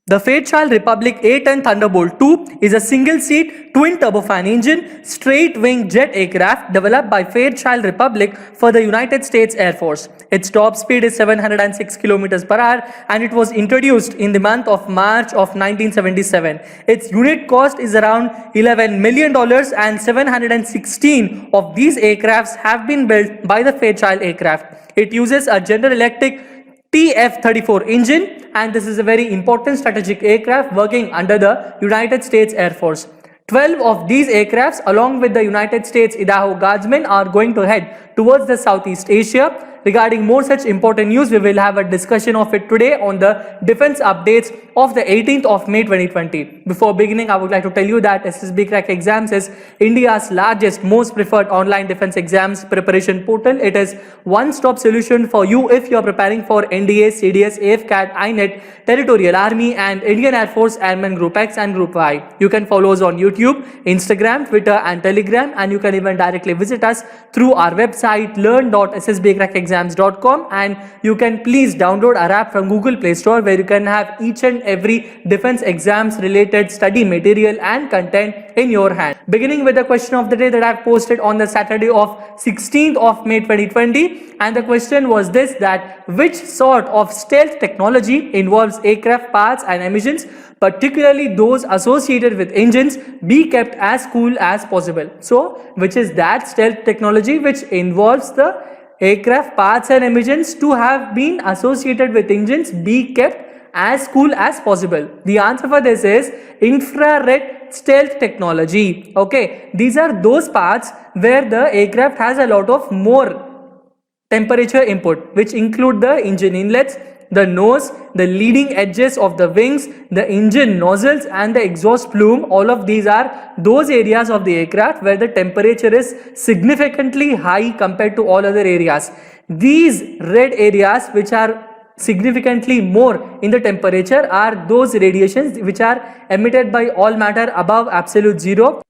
The Fairchild Republic A-10 Thunderbolt II is a single-seat, twin-turbofan engine, straight-wing jet aircraft developed by Fairchild Republic for the United States Air Force. Its top speed is 706 km per hour and it was introduced in the month of March of 1977. Its unit cost is around $11 million and 716 of these aircrafts have been built by the Fairchild aircraft. It uses a General Electric TF-34 engine, and this is a very important strategic aircraft working under the United States Air Force. 12 of these aircrafts along with the United States Idaho Guardsmen are going to head towards the Southeast Asia. Regarding more such important news, we will have a discussion of it today on the defense updates of the 18th of May 2020. Before beginning, I would like to tell you that SSB Crack Exams is India's largest, most preferred online defense exams preparation portal. It is one-stop solution for you if you are preparing for NDA, CDS, AFCAT, INET, Territorial Army and Indian Air Force Airmen Group X and Group Y. You can follow us on YouTube, Instagram, Twitter and Telegram, and you can even directly visit us through our website learn.ssbcrackexams.com, and you can please download our app from Google Play Store where you can have each and every defense exams related study material and content in your hand. Beginning with the question of the day that I have posted on the Saturday of 16th of May 2020, and the question was this, that which sort of stealth technology involves aircraft parts and emissions, particularly those associated with engines, be kept as cool as possible. So which is that stealth technology which involves the aircraft parts and emissions to have been associated with engines be kept as cool as possible? The answer for this is infrared stealth technology. Okay, these are those parts where the aircraft has a lot of more temperature input, which include the engine inlets, the nose, the leading edges of the wings, the engine nozzles and the exhaust plume. All of these are those areas of the aircraft where the temperature is significantly high compared to all other areas. These red areas which are significantly more in the temperature are those radiations which are emitted by all matter above absolute zero.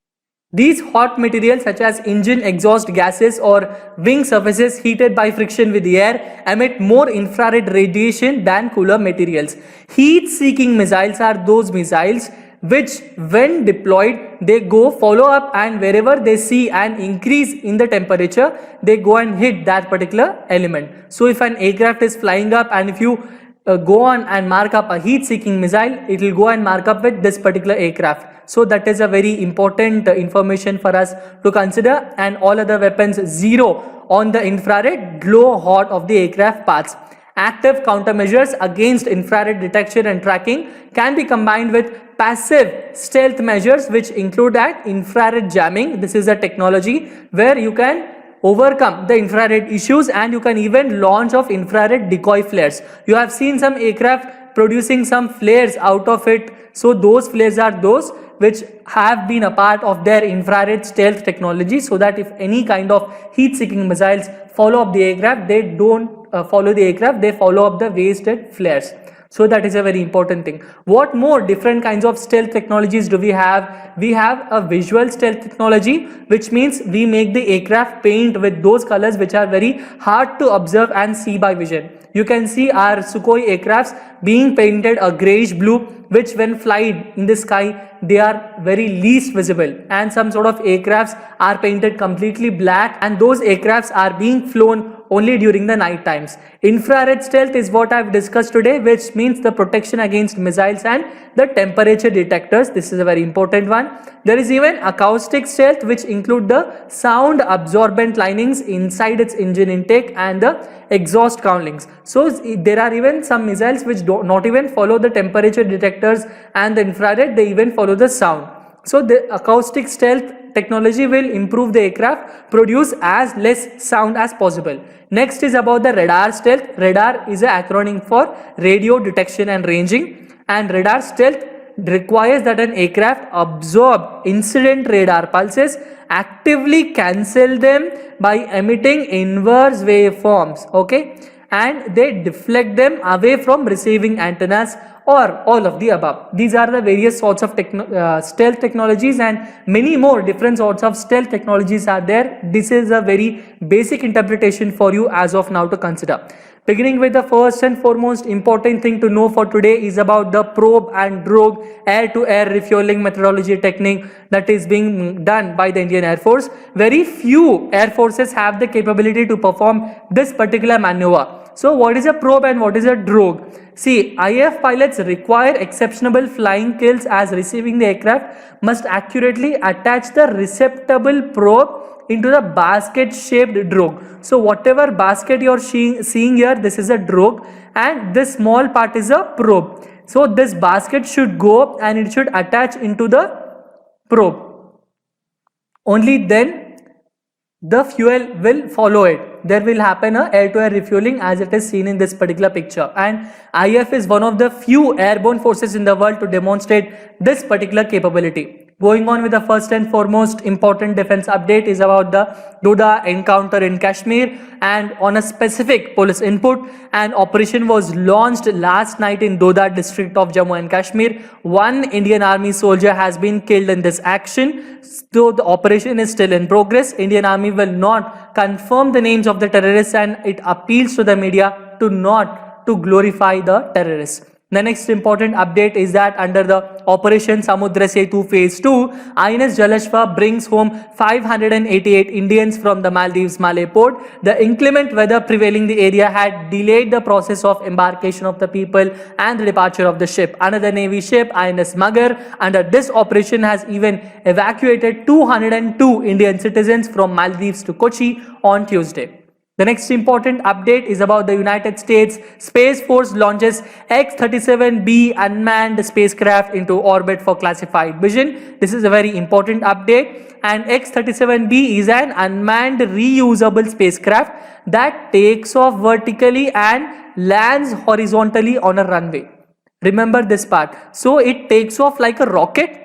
These hot materials such as engine exhaust gases or wing surfaces heated by friction with the air emit more infrared radiation than cooler materials. Heat-seeking missiles are those missiles which when deployed they go follow up, and wherever they see an increase in the temperature they go and hit that particular element. So if an aircraft is flying up and if you go on and mark up a heat-seeking missile, it will go and mark up with this particular aircraft. So that is a very important information for us to consider, and all other weapons zero on the infrared glow hot of the aircraft parts. Active countermeasures against infrared detection and tracking can be combined with passive stealth measures which include that infrared jamming. This is a technology where you can overcome the infrared issues and you can even launch of infrared decoy flares. You have seen some aircraft producing some flares out of it. So those flares are those which have been a part of their infrared stealth technology, so that if any kind of heat-seeking missiles follow up the aircraft, they don't follow the aircraft, they follow up the wasted flares. So that is a very important thing. What more different kinds of stealth technologies do we have? We have a visual stealth technology, which means we make the aircraft paint with those colors which are very hard to observe and see by vision. You can see our Sukhoi aircrafts being painted a grayish blue, which when flied in the sky they are very least visible, and some sort of aircrafts are painted completely black and those aircrafts are being flown only during the night times. Infrared stealth is what I've discussed today, which means the protection against missiles and the temperature detectors. This is a very important one. There is even acoustic stealth, which include the sound absorbent linings inside its engine intake and the exhaust cowlings. So there are even some missiles which do not even follow the temperature detectors and the infrared, they even follow the sound. So the acoustic stealth technology will improve the aircraft, produce as less sound as possible. Next is about the radar stealth. Radar is an acronym for radio detection and ranging, and radar stealth requires that an aircraft absorb incident radar pulses, actively cancel them by emitting inverse waveforms, okay, and they deflect them away from receiving antennas or all of the above. These are the various sorts of stealth technologies, and many more different sorts of stealth technologies are there. This is a very basic interpretation for you as of now to consider. Beginning with the first and foremost important thing to know for today is about the probe and drogue air-to-air refueling methodology technique that is being done by the Indian Air Force. Very few air forces have the capability to perform this particular maneuver. So what is a probe and what is a drogue? See, IAF pilots require exceptional flying skills as receiving the aircraft must accurately attach the receptacle probe into the basket shaped drogue. So whatever basket you're seeing here, this is a drogue and this small part is a probe. So this basket should go up and it should attach into the probe. Only then the fuel will follow it. There will happen a air-to-air refueling as it is seen in this particular picture, and IAF is one of the few airborne forces in the world to demonstrate this particular capability. Going on with the first and foremost important defense update is about the Doda encounter in Kashmir, and on a specific police input, an operation was launched last night in Doda district of Jammu and Kashmir. One Indian Army soldier has been killed in this action. So the operation is still in progress. Indian Army will not confirm the names of the terrorists and it appeals to the media to not to glorify the terrorists. The next important update is that under the Operation Samudra Setu Phase 2, INS Jalashva brings home 588 Indians from the Maldives Malé port. The inclement weather prevailing the area had delayed the process of embarkation of the people and the departure of the ship. Another Navy ship, INS Magar, under this operation has even evacuated 202 Indian citizens from Maldives to Kochi on Tuesday. The next important update is about the United States Space Force launches X-37B unmanned spacecraft into orbit for classified mission. This is a very important update, and X-37B is an unmanned reusable spacecraft that takes off vertically and lands horizontally on a runway. Remember this part. So it takes off like a rocket,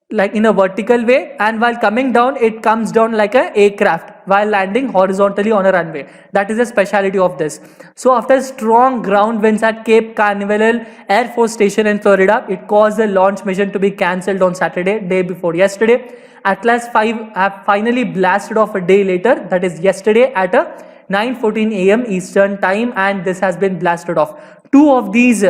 like in a vertical way, and while coming down it comes down like an aircraft while landing horizontally on a runway. That is the speciality of this. So after strong ground winds at Cape Canaveral Air Force Station in Florida, it caused the launch mission to be cancelled on Saturday, day before yesterday. Atlas V have finally blasted off a day later, that is yesterday at 9:14 a.m. Eastern time, and this has been blasted off. Two of these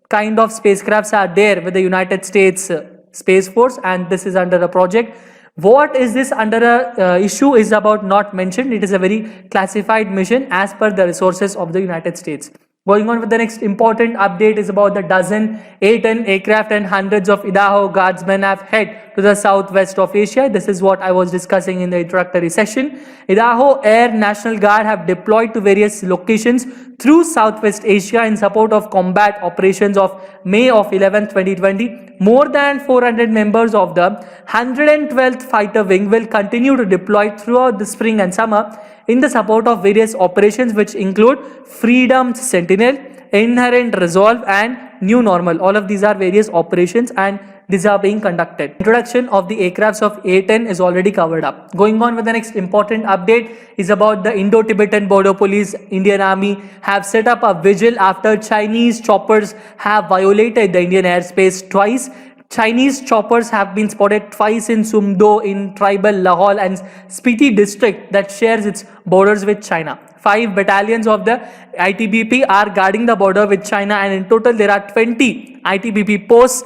kind of spacecrafts are there with the United States Space Force, and this is under a project. What is this under a issue is about not mentioned. It is a very classified mission as per the resources of the United States. Going on with the next important update is about the dozen A-10 aircraft and hundreds of Idaho guardsmen have head to the southwest of Asia. This is what I was discussing in the introductory session. Idaho Air National Guard have deployed to various locations through Southwest Asia in support of combat operations of May of 11, 2020. More than 400 members of the 112th Fighter Wing will continue to deploy throughout the spring and summer in the support of various operations which include Freedom Sentinel, Inherent Resolve and New Normal. All of these are various operations and these are being conducted. Introduction of the aircrafts of A-10 is already covered up. Going on with the next important update is about the Indo-Tibetan Border Police. Indian Army have set up a vigil after Chinese choppers have violated the Indian airspace twice. Chinese choppers have been spotted twice in Sumdo in tribal Lahaul and Spiti district that shares its borders with China. 5 battalions of the ITBP are guarding the border with China, and in total there are 20 ITBP posts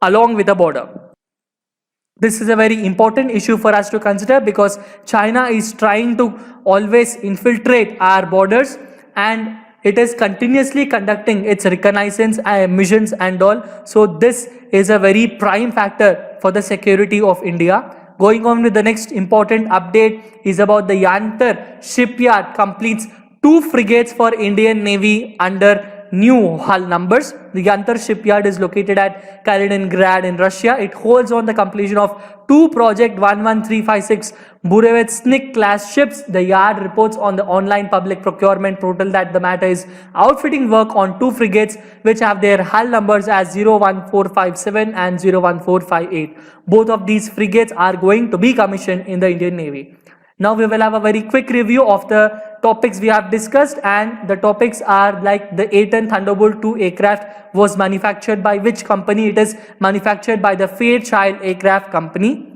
along with the border. This is a very important issue for us to consider because China is trying to always infiltrate our borders, and it is continuously conducting its reconnaissance missions and all. So this is a very prime factor for the security of India. Going on with the next important update is about the Yantar shipyard completes 2 frigates for Indian Navy under new hull numbers. The Yantar shipyard is located at Kaliningrad in Russia. It holds on the completion of 2 Project 11356 Burevestnik class ships. The yard reports on the online public procurement portal that the matter is outfitting work on 2 frigates which have their hull numbers as 01457 and 01458. Both of these frigates are going to be commissioned in the Indian Navy. Now we will have a very quick review of the topics we have discussed, and the topics are like the A-10 Thunderbolt 2 aircraft was manufactured by which company. It is manufactured by the Fairchild Aircraft Company.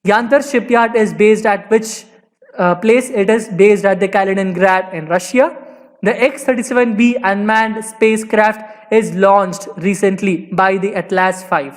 Yantar shipyard is based at which place? It is based at the Kaliningrad in Russia. The X-37B unmanned spacecraft is launched recently by the Atlas V.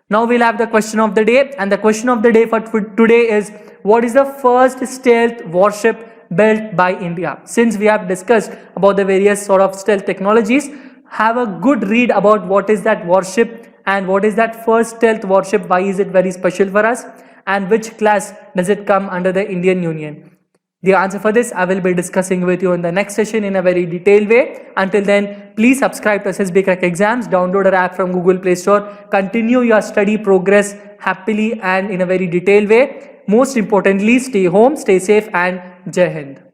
Now we'll have the question of the day, and the question of the day for today is, what is the first stealth warship built by India? Since we have discussed about the various sort of stealth technologies, have a good read about what is that warship and what is that first stealth warship, why is it very special for us, and which class does it come under the Indian Union. The answer for this I will be discussing with you in the next session in a very detailed way. Until then, please subscribe to SSB Crack Exams, download our app from Google Play Store, continue your study progress happily and in a very detailed way. Most importantly, stay home, stay safe, and Jai Hind.